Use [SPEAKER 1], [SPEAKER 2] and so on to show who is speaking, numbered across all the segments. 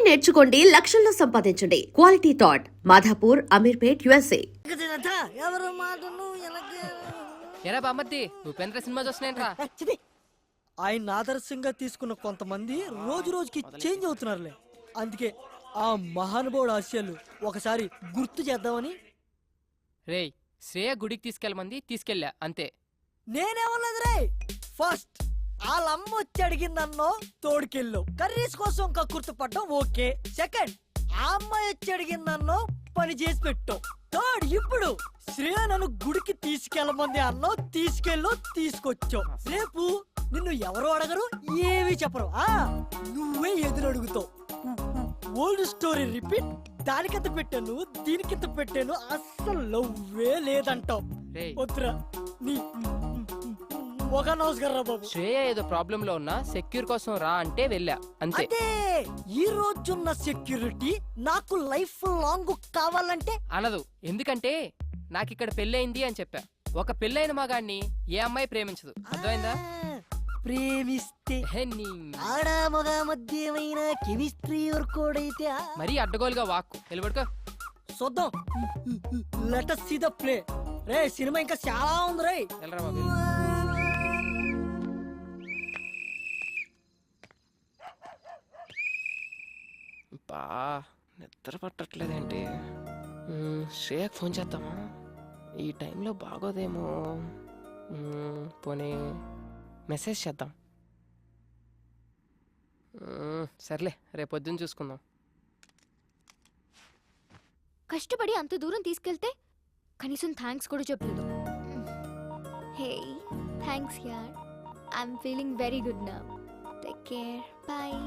[SPEAKER 1] నేర్చుకోండి, లక్షల్లో సంపాదించండి. Quality thought Madhapur, Ameerpet, USA.
[SPEAKER 2] ఎవరు మాటను
[SPEAKER 3] ఎరా బామ్మర్ది ఉపేంద్ర సినిమా చూస్తున్నాయంట్రా.
[SPEAKER 2] ఆయన ఆదర్శంగా తీసుకున్న కొంతమంది రోజు రోజుకి చేంజ్ అవుతున్నారులే. అందుకే ఆ మహానుభావుడు ఆశయాలు ఒకసారి గుర్తు చేద్దామని.
[SPEAKER 3] రేయ్ శ్రేయ గుడికి తీసుకెళ్ళమంది, తీసుకెళ్ళా అంతే.
[SPEAKER 2] నేనేమన్నది రే, ఫస్ట్ వాళ్ళ అమ్మ వచ్చి అడిగిందన్నో తోడుకెళ్ళు, కర్రీస్ కోసం కక్కుర్తి పడ్డం ఓకే. సెకండ్ ఆ అమ్మాయి వచ్చి అడిగిందన్నో పని చేసి పెట్టు. థర్డ్ ఇప్పుడు శ్రేయ నన్ను గుడికి తీసుకెళ్ళమంది అన్నో తీసుకెళ్ళు, తీసుకొచ్చావు. రేపు నిన్ను ఎవరు అడగరు, ఏమీ చెప్పరు, నువ్వే ఎదురు అడుగుతావు. Old story repeat. దానికింత పెట్టాను, దీనికింత పెట్టాను, అస్సలు లవ్వే లేదంటావు. వద్దురా నీ ఒక నమస్కారం బాబు.
[SPEAKER 3] శ్రేయ ఏదో ప్రాబ్లం లో ఉన్నా సెక్యూర్ కోసం రా అంటే వెళ్ళా అంతే.
[SPEAKER 2] ఈ రోజున్న సెక్యూరిటీ నాకు లైఫ్ లాంగ్ కావాలంటే
[SPEAKER 3] అనదు. ఎందుకంటే నాకు ఇక్కడ పెళ్ళయింది అని చెప్పా. ఒక పెళ్ళైన మగాన్ని ఏ అమ్మాయి ప్రేమించదు, అర్థమైందా?
[SPEAKER 2] ప్రేమిస్తే ఆడ మగ మధ్యమైన కెమిస్ట్రీ వర్కౌట్ అయితే
[SPEAKER 3] మరీ అడ్డగోలుగా వాక్కు వెళ్ళబడుకో.
[SPEAKER 2] చూద్దాం, let us see the play. Ray cinema ఇంకా చాలా ఉంది రే.
[SPEAKER 3] వెళ్ళరా బాబు. బా నిద్ర పట్టట్లేదేంటి? శ్రేయకు ఫోన్ చేద్దామా? ఈ టైంలో బాగోదేమో. పోనీ మెసేజ్ చేద్దాం. సర్లే రేపు పొద్దున్న చూసుకుందాం.
[SPEAKER 4] కష్టపడి అంత దూరం తీసుకెళ్తే కనీసం థ్యాంక్స్ కూడా చెప్పలేదు. హే థ్యాంక్స్ యార్, I'm feeling very good now. Take care, bye.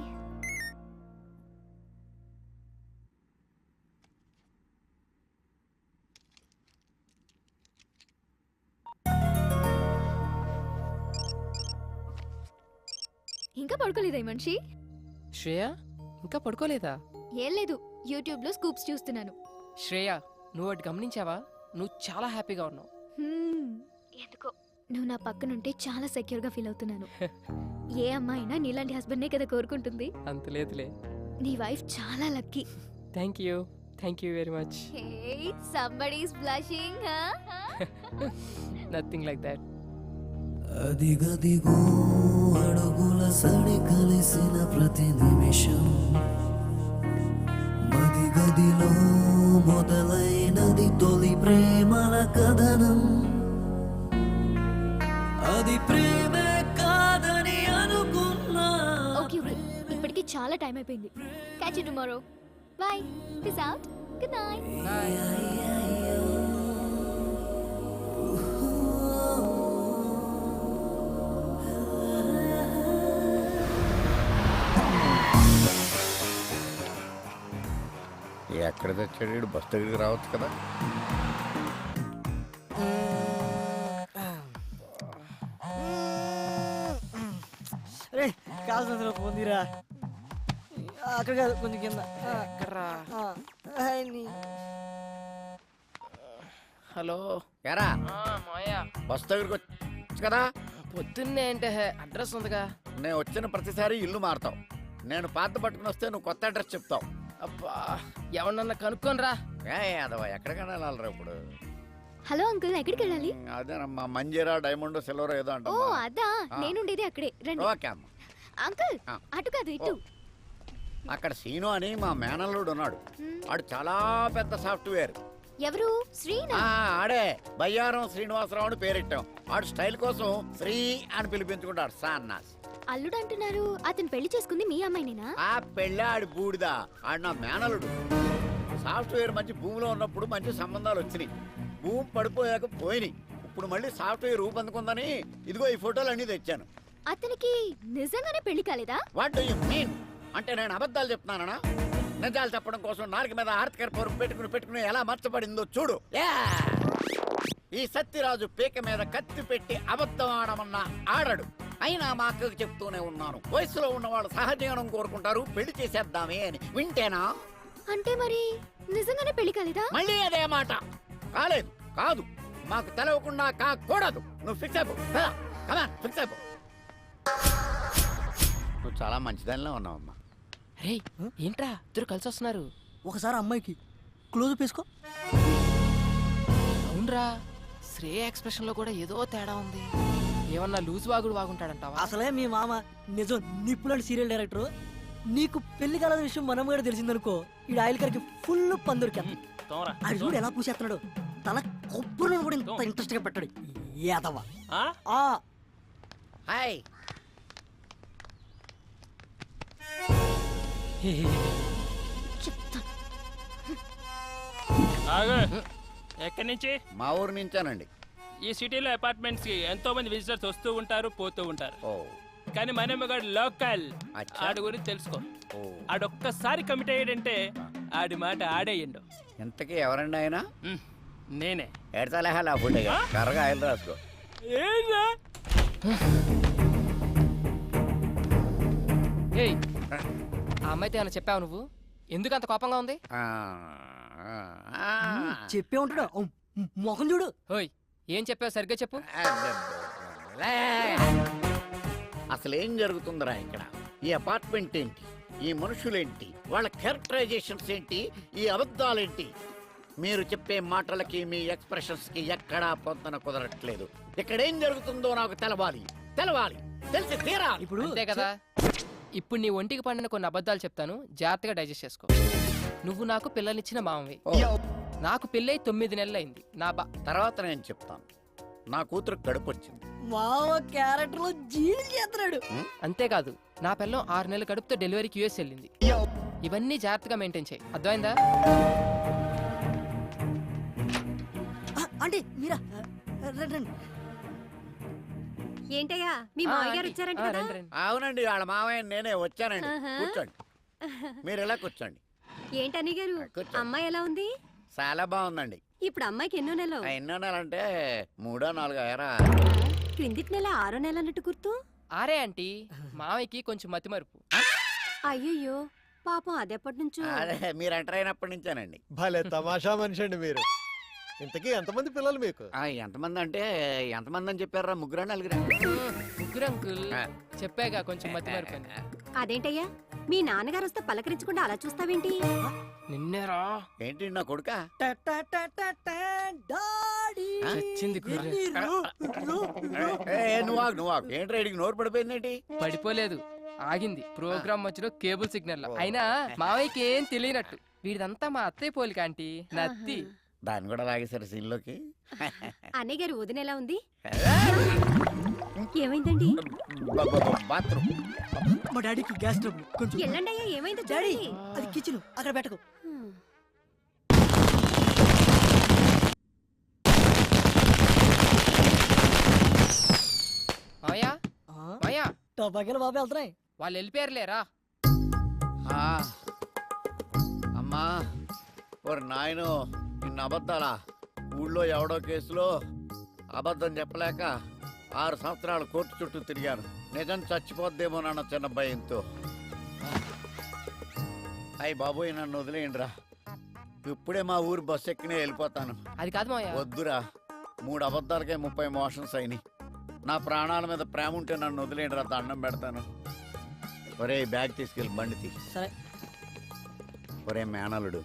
[SPEAKER 4] ఇంకా పడుకోలేదా ఈ మనిషి?
[SPEAKER 3] శ్రేయ ఇంకా పడుకోలేదా?
[SPEAKER 4] ఏం లేదు, యూట్యూబ్ లో స్కూప్స్ చూస్తున్నాను.
[SPEAKER 3] శ్రేయ నువ్వు అటు గమనించావా? నువ్వు చాలా హ్యాపీగా ఉన్నావు.
[SPEAKER 4] ఎందుకో నువ్వు నా పక్కనుంటే చాలా సెక్యూర్ గా ఫీల్ అవుతున్నాను. ఏ అమ్మాయినా నీలాంటి హస్బెండ్ కదా కోరుకుంటుంది.
[SPEAKER 3] అంత లేదులే,
[SPEAKER 4] నీ వైఫ్ చాలా lucky.
[SPEAKER 3] Thank you very much.
[SPEAKER 4] Hey, somebody is blushing, huh?
[SPEAKER 3] Nothing like that.
[SPEAKER 5] అదిగదిగో అడుగుల సడి కలిసిన ప్రతి నిమిషం, మదిగదిలో మొదలైనది తొలి ప్రేమల కథనం. అది ప్రేమే కాదని అనుకున్నా.
[SPEAKER 4] ఓకే ఇప్పటికి చాలా టైం అయిపోయింది. Catch you tomorrow. By. Peace out. Good night.
[SPEAKER 6] ఎక్కడ తెచ్చాడు? బస్ దగ్గరికి రావచ్చు కదా.
[SPEAKER 2] రే కాల్సిన పొందిరా. అక్కడ కాదు, కొంచెం కింద.
[SPEAKER 3] హలో
[SPEAKER 6] ఎరా
[SPEAKER 3] మాయా,
[SPEAKER 6] బస్ దగ్గరికి వచ్చు కదా.
[SPEAKER 3] పొద్దున్నే అంటే అడ్రస్ ఉందిగా.
[SPEAKER 6] నేను వచ్చిన ప్రతిసారి ఇల్లు మారుతావు. నేను పాత పట్టుకుని వస్తే నువ్వు కొత్త అడ్రస్ చెప్తావు.
[SPEAKER 3] అబ్బా ఎవరన్నా కనుక్కొని రా.
[SPEAKER 6] అదవా ఎక్కడికైనా వెళ్ళాలరా ఇప్పుడు?
[SPEAKER 4] హలో అంకుల్, ఎక్కడికి వెళ్ళాలి?
[SPEAKER 6] అదేనమ్మా, మంజీరా డైమండ్ సిల్వర్ ఏదో అంట.
[SPEAKER 4] ఓ అదా, నేనుండేది అక్కడే. రండి.
[SPEAKER 6] ఓకే అమ్మా.
[SPEAKER 4] అంకుల్ అటు కాదు ఇటు.
[SPEAKER 6] అక్కడ సీను అని మా మేనల్లుడు ఉన్నాడు. వాడు చాలా పెద్ద సాఫ్ట్వేర్.
[SPEAKER 4] ఎవరు? శ్రీనా?
[SPEAKER 6] ఆడే బయ్యారం శ్రీనివాసరావు అని పేరెట్టాం. వాడు స్టైల్ కోసం శ్రీ అని పిలిపించుకుంటాడు. సాన్నాస్
[SPEAKER 4] అల్లుడు అంటున్నారు. అతను పెళ్లి చేసుకుంది మీ అమ్మాయినేనా?
[SPEAKER 6] ఆ పెళ్ళి ఆడి బూడిదా. ఆడు నా మేనలుడు. సాఫ్ట్వేర్ మంచి భూమిలో ఉన్నప్పుడు మంచి సంబంధాలు వచ్చినాయి. భూమి పడిపోయాక పోయినాయి. ఇప్పుడు మళ్ళీ సాఫ్ట్వేర్ ఊపందుకుందని ఇదిగో ఈ ఫోటోలు అన్ని తెచ్చాను.
[SPEAKER 4] అతనికి నిజంగానే పెళ్లి కాలేదా?
[SPEAKER 6] What do you mean? అంటే నేను అబద్ధాలు చెప్తున్నానా? నిజాలు చెప్పడం కోసం నాలుగు మీద ఆర్తికర పొరుగు పెట్టుకుని ఎలా మర్చబడిందో చూడు. ఈ సత్యరాజు పీక మీద కత్తి పెట్టి అబద్ధం ఆడమన్నా ఆడడు. అయినా మా అక్కకు చెప్తూనే ఉన్నాను, వయసులో ఉన్నవాళ్ళు సహజీవనం కోరుకుంటారు, పెళ్లి చేసేద్దామే అని. వింటేనా?
[SPEAKER 4] అంటే మరి నిజంగానే పెళ్లి కాలేదా?
[SPEAKER 6] మళ్ళీ అదే మాట. కాలేదు, కాదు, మాకు తెలవకుండా కాకూడదు. నువ్వు ఫిక్స్ అయిపో. ఫిక్స్ అయిపో. నువ్వు చాలా మంచిదానిలో ఉన్నావమ్మా.
[SPEAKER 3] రే ఏంట్రా ఇద్దరు కలిసి వస్తున్నారు?
[SPEAKER 2] ఒకసారి అమ్మాయికి క్లోజ్ వేసుకో.
[SPEAKER 3] అవునరా, శ్రేయ ఎక్స్ప్రెషన్ లో కూడా ఏదో తేడా ఉంది. ఏమన్నా లూజ్ వాగుడు వాగుంటాడంటావా?
[SPEAKER 2] అసలే మీ మామ నిజం నిప్పులాంటి సీరియల్ డైరెక్టర్. నీకు పెళ్లి కాలని విషయం మనం కూడా తెలిసిందనుకో, ఈ ఆయిల్ కరికి ఫుల్ పందురికి అది చూడు ఎలా పూసేస్తున్నాడు. తల కొబ్బరి కూడా ఇంత ఇంట్రెస్ట్ గా పెట్టాడు ఏదవా.
[SPEAKER 6] హాయ్.
[SPEAKER 7] ఎక్కడి నుంచి?
[SPEAKER 6] మా ఊరు నుంచానండి.
[SPEAKER 7] ఈ సిటీలో అపార్ట్మెంట్స్ కి ఎంతో మంది విజిటర్స్ వస్తూ ఉంటారు, పోతూ ఉంటారు.
[SPEAKER 6] ఓ
[SPEAKER 7] కానీ మనమ్మగాడు లోకల్.
[SPEAKER 6] అచ్చా.
[SPEAKER 7] ఆడి గురించి తెలుసుకో.
[SPEAKER 6] ఓ
[SPEAKER 7] ఆడొక్కసారి కమిట్ అయ్యాడంటే ఆడి మాట ఆడేయండు.
[SPEAKER 6] ఇంతకీ ఎవరండి ఆయన?
[SPEAKER 7] నేనే.
[SPEAKER 6] ఎడతలేహాలి ఆ ఫుడ్ కర్రగా ఆయిల్ రాసుకో.
[SPEAKER 7] ఏంరా?
[SPEAKER 3] ఏయ్, ఆ అమ్మాయితో ఏమైనా చెప్పావు నువ్వు? ఎందుకు అంత కోపంగా ఉంది?
[SPEAKER 2] చెప్పే ఉంటాడు. మొహం చూడు.
[SPEAKER 3] ఓయ్, ఏం చెప్పావు సరిగ్గా చెప్పు.
[SPEAKER 6] అసలు ఏం జరుగుతుందిరా ఇక్కడ? ఈ అపార్ట్మెంట్ ఏంటి? ఈ మనుషులేంటి? వాళ్ళ క్యారెక్టరైజేషన్స్ ఏంటి? ఈ అబద్ధాలేంటి? మీరు చెప్పే మాటలకి మీ ఎక్స్ప్రెషన్స్ కి ఎక్కడా పొందన కుదరట్లేదు. ఇక్కడ ఏం జరుగుతుందో నాకు తెలవాలి, తెలిసి తీరాలి.
[SPEAKER 2] ఇప్పుడు
[SPEAKER 3] అంతే కదా. ఇప్పుడు నీ ఒంటికి పండిన కొన్ని అబద్ధాలు చెప్తాను, జాగ్రత్తగా డైజెస్ట్ చేసుకో. నువ్వు నాకు పిల్లనిచ్చిన మామవి. నాకు పెళ్ళై 9 నెలలైంది.
[SPEAKER 6] తర్వాత నేను చెప్తాను. నా కూతురు కడుపు వచ్చింది.
[SPEAKER 2] మామ క్యారెక్టర్ లో జీడి చేస్తున్నాడు.
[SPEAKER 3] అంతేకాదు, నా పిల్లం 6 నెలల కడుపుతో డెలివరీకి యూఎస్ వెళ్ళింది. ఇవన్నీ జాగ్రత్తగా మెయింటైన్ చేయి, అర్థమైందా?
[SPEAKER 2] అంటే మీరా? రండి.
[SPEAKER 8] ఏంటయ్యా మీ మామయ్య గారు వచ్చారంట కదా?
[SPEAKER 6] అవునండి, వాళ్ళ మావయ్య నేనే వచ్చానండి. కూర్చోండి, మీరు ఇలా కూర్చోండి.
[SPEAKER 8] ఏంటని గారు,
[SPEAKER 6] కూర్చోండి.
[SPEAKER 8] అమ్మాయి ఎలా ఉంది?
[SPEAKER 6] చాలా బాగుందండి.
[SPEAKER 8] ఇప్పుడు అమ్మాయికి ఎన్నో నెలలు?
[SPEAKER 6] ఎన్నో నెలంటే 3 4 అయ్యారా?
[SPEAKER 8] క్రిందిటి నెల 6 నెల అన్నట్టు గుర్తు.
[SPEAKER 3] ఆరే ఆంటీ, మామయ్యకి కొంచెం మతిమరుపు.
[SPEAKER 8] అయ్యయ్యో పాపం అదెప్పటి నుంచో.
[SPEAKER 6] అదే మీరు ఎంటర్ అయినప్పటి నుంచేనండి.
[SPEAKER 9] భలే తమాషా మనిషి అండి మీరు. ఇంతకీ ఎంతమంది పిల్లలు మీకు?
[SPEAKER 6] ఎంతమంది అంటే ఎంతమంది అని చెప్పారా? 3 4
[SPEAKER 3] ముగ్గురు అంకుల్. చెప్పాగా కొంచెం మతిమరుపు అని.
[SPEAKER 8] అదేంటయ్యా, మీ నాన్నగారు వస్తే పలకరించకుండా అలా చూస్తావేంటి?
[SPEAKER 3] నిన్నేరా
[SPEAKER 6] ఏంటి నా కొడుక?
[SPEAKER 3] చచ్చింది గుర్రె.
[SPEAKER 6] నువ్వు ఏంటి రైడింగ్ నోరు పడిపోయిందేంటి?
[SPEAKER 3] పడిపోలేదు, ఆగింది ప్రోగ్రామ్ మధ్యలో కేబుల్ సిగ్నల్ లో. అయినా మావయ్యకి ఏం తెలియనట్టు. వీడిదంతా మా అత్తయ్య పోలిక ఆంటీ, నత్తి.
[SPEAKER 6] దాన్ని కూడా లాగేశారు సీన్లోకి.
[SPEAKER 8] అన్నయ్య గారు వదిన ఎలా ఉంది? ఏమైందండి?
[SPEAKER 6] బాత్రూమ్.
[SPEAKER 2] మా డాడీకి గ్యాస్ ట్రబుల్ కొంచెం.
[SPEAKER 8] ఎల్లండి అయ్యా, ఏమైందో
[SPEAKER 2] డాడీ
[SPEAKER 8] చూడండి.
[SPEAKER 2] అది కిచెన్ అక్కడ పెట్టకు.
[SPEAKER 3] మావయ్య, మావయ్య,
[SPEAKER 2] టబాకేలు బాబు వెళ్తున్నాయి.
[SPEAKER 3] వాళ్ళు వెళ్ళిపోయారులేరా.
[SPEAKER 6] అమ్మా ఓరి నాయను, ఇన్ని అబద్ధాలా? ఊళ్ళో ఎవడో కేసులో అబద్ధం చెప్పలేక 6 సంవత్సరాలు కోర్టు చుట్టూ తిరిగాను. నిజం చచ్చిపోద్దేమో నాన్న చిన్న భయంతో. అయ్యి బాబోయ్, నన్ను వదిలేయండిరా. ఇప్పుడే మా ఊరు బస్సు ఎక్కినే వెళ్ళిపోతాను.
[SPEAKER 3] అది కాదు మావయ్య.
[SPEAKER 6] వద్దురా, 3 అబద్ధాలకే 30 మోషన్స్ అయినాయి. నా ప్రాణాల మీద ప్రేమ ఉంటే నన్ను వదిలేయండిరా, దండం పెడతాను. ఒరే బ్యాగ్ తీసుకెళ్ళి బండి తీ.
[SPEAKER 2] సరే.
[SPEAKER 6] ఒరే మేనలుడు,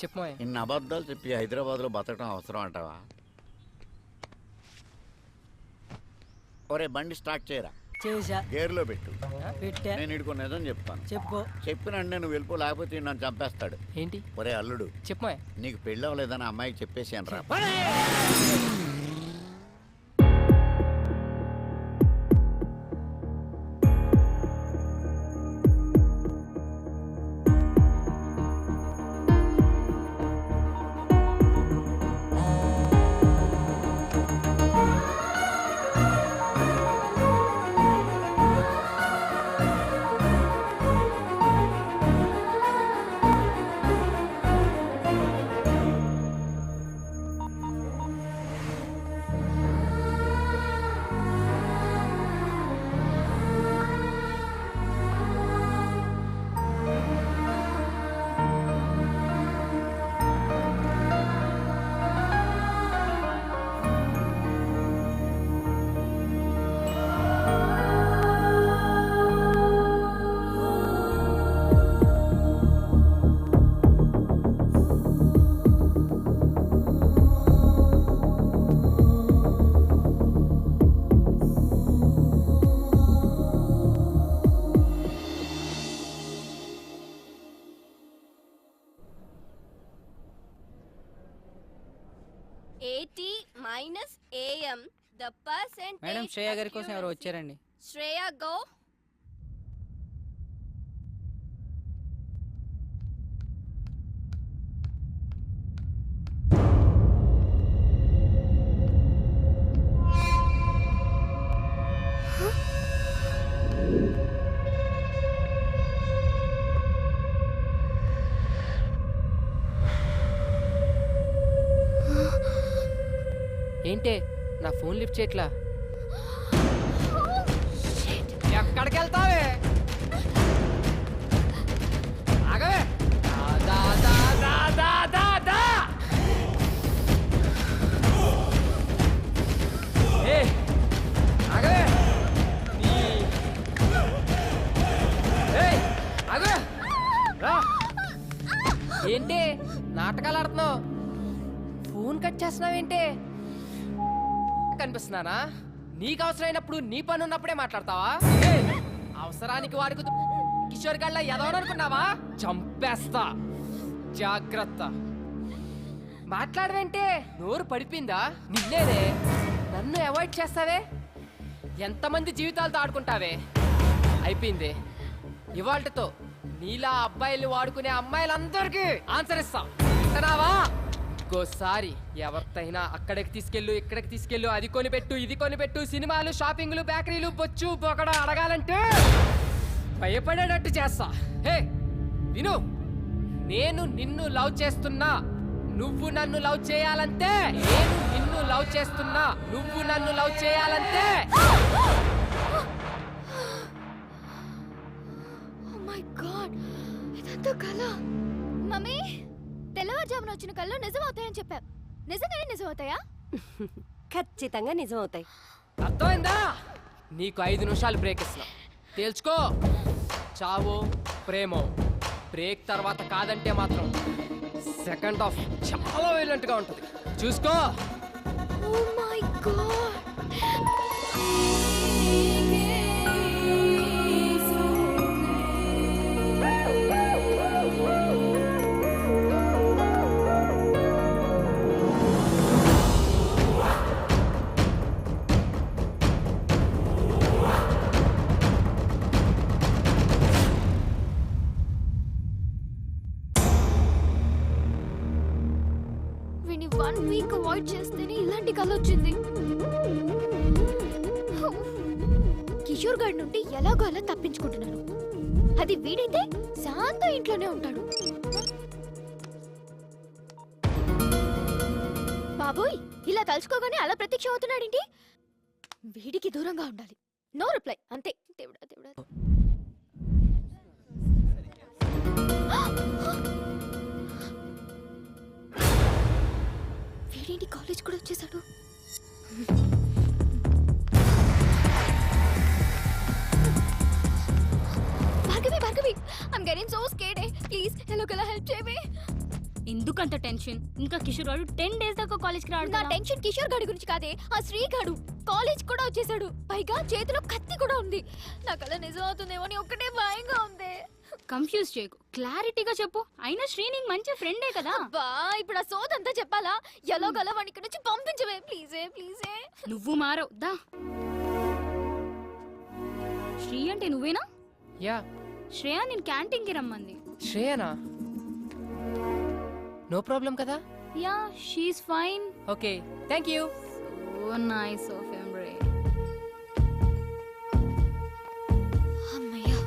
[SPEAKER 3] చెప్పు మావయ్య.
[SPEAKER 6] ఇన్ని అబద్ధాలు చెప్పి హైదరాబాద్లో బతకడం అవసరం అంటావా? ఒరే బండి స్టార్ట్ చేయరా,
[SPEAKER 2] చేసా.
[SPEAKER 6] గేర్లో పెట్టు.
[SPEAKER 2] పెట్టా.
[SPEAKER 6] నేను ఇడుకో నిజం చెప్తాను.
[SPEAKER 2] చెప్పుకో.
[SPEAKER 6] చెప్పినంటే నువ్వు వెళ్ళిపో, లేకపోతే ఈడు నన్ను చంపేస్తాడు.
[SPEAKER 3] ఏంటి?
[SPEAKER 6] ఒరే అల్లుడు,
[SPEAKER 3] చెప్పు మావయ్య.
[SPEAKER 6] నీకు పెళ్ళి అవ్వలేదని అమ్మాయికి చెప్పేసాను రా.
[SPEAKER 4] 80 minus AM. The percentage.
[SPEAKER 10] Madam Shreya గారి కోసం ఎవరు వచ్చారండి?
[SPEAKER 4] Shreya, go.
[SPEAKER 3] ఏంటే నా ఫోన్ లిఫ్ట్ చేయట్లా? ఎక్కడికి వెళ్తావే? ఆగవే. దా, దా, దా, దా, దా, దా. ఏయ్, ఆగవే. ఏయ్, ఆగవే. రా. ఏంటి నాటకాలు ఆడుతున్నావు? ఫోన్ కట్ చేస్తున్నావేంటి? కనిపిస్తున్నానా? నీకు అవసరమైనప్పుడు నీ పని ఉన్నప్పుడే మాట్లాడతావా? అవసరానికి వాడుకు కిషోర్ గళ్ళ ఎదవననుకున్నావా? చంపేస్తా, జాగ్రత్త. మాట్లాడవేంటే? నోరు పడిపోయిందా? నిన్నేనే నన్ను అవాయిడ్ చేస్తావే? ఎంతమంది జీవితాలతో ఆడుకుంటావే? అయిపోయింది ఇవాళ్టతో. నీలా అబ్బాయిలు వాడుకునే అమ్మాయిలందరికీ ఆన్సర్ ఇస్తా. వింటున్నావా? ఇంకోసారి ఎవరితైనా అక్కడికి తీసుకెళ్ళు, ఇక్కడికి తీసుకెళ్ళు, అది కొనిపెట్టు, ఇది కొనిపెట్టు, సినిమాలు, షాపింగ్లు, బేకరీలు, బొచ్చు బొకడ అడగాలంటే భయపడేటట్టు చేస్తా. హే విను, నేను నిన్ను లవ్ చేస్తున్నా, నువ్వు నన్ను లవ్ చేయాలంతే. నేను నిన్ను లవ్ చేస్తున్నా, నువ్వు నన్ను లవ్ చేయాలంతే.
[SPEAKER 4] Oh my God, ఇదంతా కల. మమ్మీ, తెల్లవారుజామున వచ్చిన కళ్ళు నిజం అవుతాయని చెప్పా. నిజంగానే నిజం అవుతాయా?
[SPEAKER 8] ఖచ్చితంగా నిజం అవుతాయి.
[SPEAKER 3] అర్థమైందా? నీకు 5 నిమిషాలు బ్రేక్ ఇస్తున్నా, తేల్చుకో. చావో ప్రేమో. బ్రేక్ తర్వాత కాదంటే మాత్రం సెకండ్ హాఫ్ చాలా వైలెంట్ గా ఉంటుంది, చూసుకో.
[SPEAKER 4] Oh my God. వీడిని 1 వీక్ అవాయిడ్ చేస్తేనే ఇలాంటి కళ వచ్చింది. కిషోర్ గారి నుండి ఎలాగో అలా తప్పించుకుంటున్నాను. అది వీడైతే శాంత ఇంట్లోనే ఉంటాడు. బాబోయ్, ఇలా తలుచుకోగానే అలా ప్రత్యక్షం అవుతున్నాడేంటి? వీడికి దూరంగా ఉండాలి. నో రిప్లై, అంతే. దేవుడా దేవుడా. వీడేంటి కాలేజ్ కూడా వచ్చేసాడు? Bhargavi, Bhargavi, I'm getting so scared. Please ఎలాగోలా హెల్ప్ చేయవే.
[SPEAKER 11] ఎందుకంత టెన్షన్? ఇంకా కిషోర్ గారు 10 days దాకా కాలేజ్కి రాడు.
[SPEAKER 4] నా టెన్షన్ కిషోర్ గాడి గురించి కాదే, ఆ శ్రీగాడు కాలేజ్ కూడా వచ్చేసాడు. పైగా చేతిలో కత్తి కూడా ఉంది. నాకు అలా నిజం అవుతుందేమో అని ఒక్కటే భయంగా ఉంది.
[SPEAKER 11] కన్ఫ్యూజ్ చేయకు, క్లారిటీగా చెప్పు. అయినా శ్రీ నీకు మంచి ఫ్రెండే కదా.
[SPEAKER 4] అబ్బా, ఇప్పుడు ఆ సోదంతా చెప్పాలా? ఎలాగోలా వాడిని ఇక్కడ నుంచి పంపించవే ప్లీజే, ప్లీజే.
[SPEAKER 11] నువ్వు మారవు దా. శ్రీ అంటే నువ్వేనా?
[SPEAKER 3] యా.
[SPEAKER 11] శ్రేయ నేను క్యాంటీన్కి రమ్మంది.
[SPEAKER 3] శ్రేయనా? నో ప్రాబ్లం కదా?
[SPEAKER 11] Yeah, she is fine.
[SPEAKER 3] Okay, thank you.
[SPEAKER 11] So nice of him రే.
[SPEAKER 4] అమ్మయ్యా.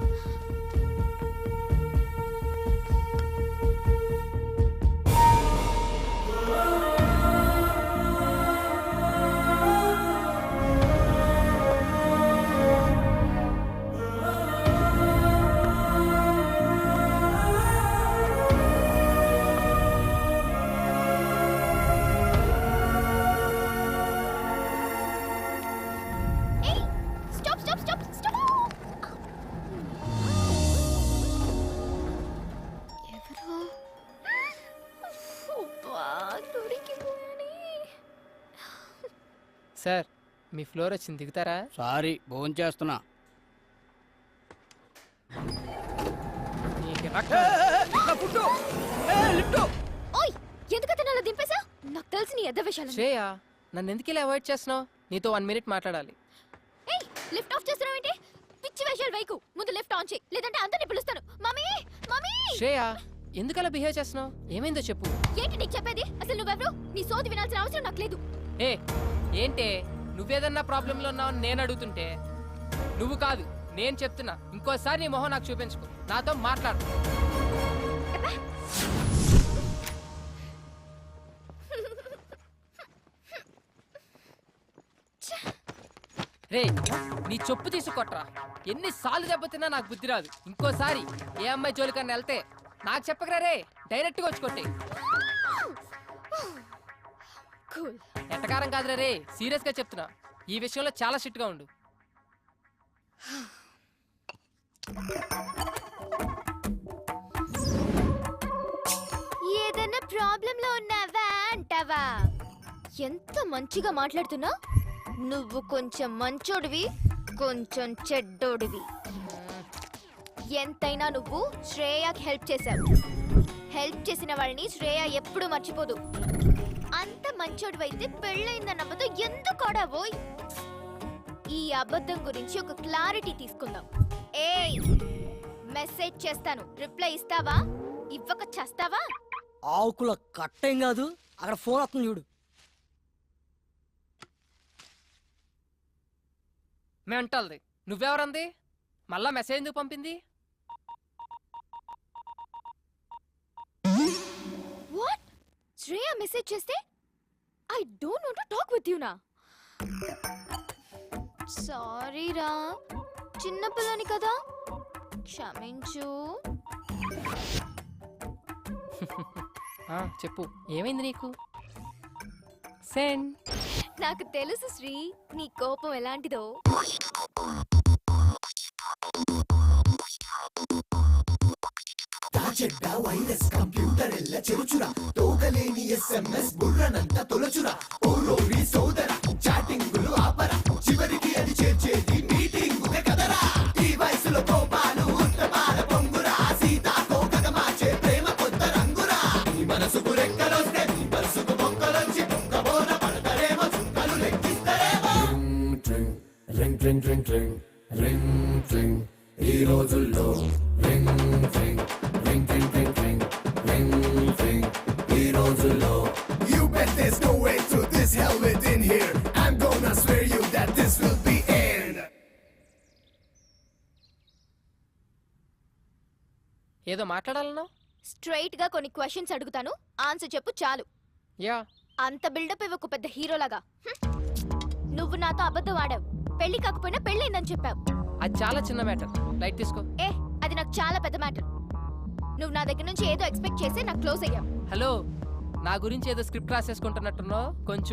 [SPEAKER 3] సార్, మీ ఫ్లోర్ వచ్చింది, దిగుతారా?
[SPEAKER 10] సారీ, భోజనం చేస్తున్నా.
[SPEAKER 4] ఓయ్, ఎందుకు అతను అలా దింపేశా? నాకు తెలిసి నీ ఎద్ద విషయాలు
[SPEAKER 3] శ్రేయ నన్ను ఎందుకు ఇలా అవాయిడ్ చేస్తున్నావు? నీతో 1 minute మాట్లాడాలి.
[SPEAKER 4] ఏయ్ లిఫ్ట్ ఆఫ్ చేస్తున్నావు ఏంటి? పిచ్చి వేషాలు వైకు. ముందు లిఫ్ట్ ఆన్ చేయి, లేదంటే అందరిని పిలుస్తాను. మమ్మీ మమ్మీ
[SPEAKER 3] శ్రేయ ఎందుకు అలా బిహేవ్ చేస్తున్నావు? ఏమైందో చెప్పు.
[SPEAKER 4] ఏంటి నీకు చెప్పేది? అసలు నువ్వెవరు? నీ సోది వినాల్సిన అవసరం నాకు లేదు.
[SPEAKER 3] ఏ ఏంటే నువ్వేదన్నా ప్రాబ్లంలో ఉన్నావని నేను అడుగుతుంటే నువ్వు కాదు నేను చెప్తున్నా. ఇంకోసారి నీ మొహం నాకు చూపించుకో, నాతో మాట్లాడు.
[SPEAKER 4] అబ్బా.
[SPEAKER 3] రే నీ చెప్పు తీసుకొట్రా. ఎన్నిసార్లు దెబ్బతిన్నా నాకు బుద్ధి రాదు. ఇంకోసారి ఏ అమ్మాయి జోలికన్నా వెళ్తే నాకు చెప్పకరా రే, డైరెక్ట్గా వచ్చి కొట్టే.
[SPEAKER 4] కూల్.
[SPEAKER 3] ఎట్టకారం కాదురా రే, సీరియస్గా చెప్తున్నా. ఈ విషయంలో చాలా స్ట్రిక్ట్గా ఉండు.
[SPEAKER 4] ఏదైనా ప్రాబ్లంలో ఉన్నావా అంటావా? ఎంత మంచిగా మాట్లాడుతున్నా. నువ్వు కొంచెం మంచోడివి, కొంచెం చెడ్డోడివి. ఎంతైనా నువ్వు శ్రేయకి హెల్ప్ చేశావు. హెల్ప్ చేసిన వాళ్ళని శ్రేయ ఎప్పుడు మర్చిపోదు. అంత మంచోడివైతే పెళ్ళైందన్న అబద్ధం ఎందుకు ఆడావోయ్? ఈ అబద్ధం గురించి ఒక క్లారిటీ తీసుకుందాం. ఏయ్ మెసేజ్ చేస్తాను, రిప్లై ఇస్తావా? ఇవ్వక చేస్తావా?
[SPEAKER 2] ఆకుల కట్టేం కాదు, అక్కడ ఫోన్ వస్తుంది చూడు.
[SPEAKER 3] మెంటల్ది. నువ్వెవరంది? మళ్ళా మెసేజ్ ఎందుకు పంపింది?
[SPEAKER 4] వాట్? శ్రేయ మెసేజ్ చేస్తే I don't want to talk with you నా. సారీ రా, చిన్నపిల్లని కదా, క్షమించు.
[SPEAKER 3] చెప్పు ఏమైంది నీకు? సెండ్.
[SPEAKER 4] నాకు తెలుసు శ్రీ, నీ కోపం ఎలాంటిదో.
[SPEAKER 5] చెడ్డ వైరస్ కంప్యూటర్ ఎల్ల చెరుచురా తోకలేని ఎస్ఎంఎస్ బుర్రనంత తొలచురా ఓరోరి సోదర చాటింగులు ఆపరా చివరికి అది చేర్చేది మీటింగ్ కదరా ఈ వయసులో కోపాలు ఉత్తమాల పొంగురా సీతాకోకగ మార్చే ప్రేమ కొత్త రంగురా ఈ మనసుకు రెక్కలొస్తే ఈ మనసుకు మొక్కలొచ్చి మొక్కబోన పడతారేమో చుక్కలు లెక్కిస్తారేమో ring ring ring ring ring ring ఈ రోజుల్లో ring ring ring ring ring ring ring ring ఈ రోజుల్లో you bet there's no way through this hell within here I'm gonna swear you that this will be end
[SPEAKER 3] ఏదో మాట్లాడాలన్నా?
[SPEAKER 4] Straight గా కొన్ని questions అడుగుతాను, answer చెప్పు చాలు.
[SPEAKER 3] యా.
[SPEAKER 4] అంత బిల్డప్ ఇవ్వకు పెద్ద హీరోలాగా. నువ్వు నాతో అబద్ధం ఆడావు. పెళ్లి కాకపోయినా పెళ్ళైందని చెప్పావు.
[SPEAKER 3] అది చాలా చిన్న మ్యాటర్, లైట్ తీసుకో.
[SPEAKER 4] ఏ అది నాకు చాలా పెద్ద మ్యాటర్. నువ్వు నా దగ్గర నుంచి ఏదో ఎక్స్పెక్ట్ చేసి నాకు క్లోజ్ అయ్యావు.
[SPEAKER 3] హలో, నా గురించి ఏదో స్క్రిప్ట్ రాసేసుకుంటున్నట్టున్నావు. కొంచెం